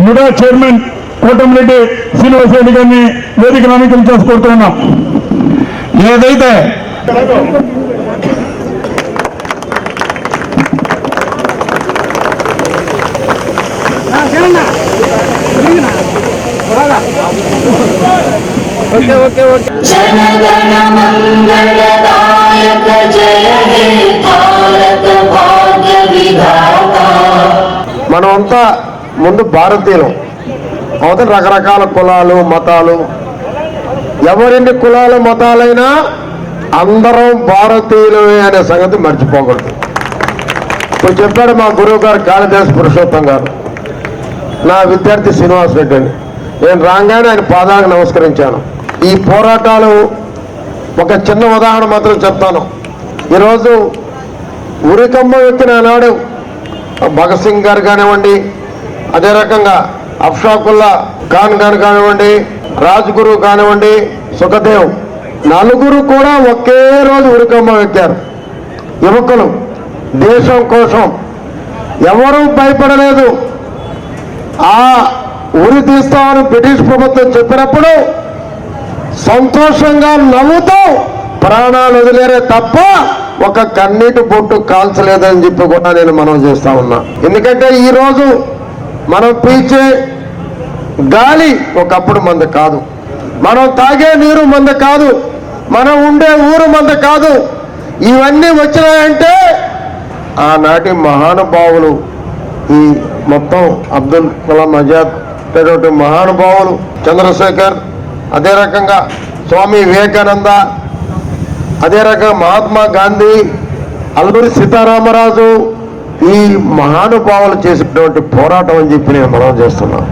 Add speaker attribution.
Speaker 1: MUDA chairman Kotamreddy Srinivasa Reddy గారిని వేదిక నామికలు చేసుకుంటున్నాం. ఏదైతే
Speaker 2: जनगण मंगलदायक जय हे भारत भाग्य विधाता.
Speaker 3: మనమంతా ముందు భారతీయులం. అవతల రకరకాల కులాలు మతాలు, ఎవరిన్ని కులాలు మతాలైనా అందరం భారతీయులమే అనే సంగతి మర్చిపోకూడదు. ఇప్పుడు చెప్పాడు మా గురువు గారు కాళిదాస్ పురుషోత్తం గారు, నా విద్యార్థి శ్రీనివాసరెడ్డి అని. నేను రాగానే ఆయన పాదాలకు నమస్కరించాను. ఈ పోరాటాలు ఒక చిన్న ఉదాహరణ మాత్రం చెప్తాను. ఈరోజు ఉరికమ్మ ఎక్కిన నాడు భగత్ సింగ్ గారు కానివ్వండి, అదే రకంగా అఫ్షాకుల్లా ఖాన్ గారు కానివ్వండి, రాజ్గురు కానివ్వండి, సుఖదేవ్, నలుగురు కూడా ఒకే రోజు ఉరికమ్మ ఎక్కారు. యువకులు దేశం కోసం ఎవరూ భయపడలేదు. ఆ ఉరి తీస్తామని బ్రిటిష్ ప్రభుత్వం చెప్పినప్పుడు సంతోషంగా నవ్వుతూ ప్రాణాలు వదిలేరే తప్ప ఒక కన్నీటి బొట్టు కాల్చలేదని చెప్పి కూడా నేను మనం చేస్తా ఉన్నా. ఎందుకంటే ఈరోజు మనం పీల్చే గాలి ఒకప్పుడు మంద కాదు, మనం తాగే నీరు మంద కాదు, మనం ఉండే ఊరు మంద కాదు. ఇవన్నీ వచ్చినాయంటే ఆనాటి మహానుభావులు, ఈ మొత్తం అబ్దుల్ కలాం ఆజాద్ అనేటువంటి మహానుభావులు, చంద్రశేఖర్, అదే రకంగా స్వామి వివేకానంద, అదే రకంగా మహాత్మా గాంధీ, అల్లూరి సీతారామరాజు, ఈ మహానుభావులు చేసినటువంటి పోరాటం అని చెప్పి నేను మనం చేస్తున్నాను.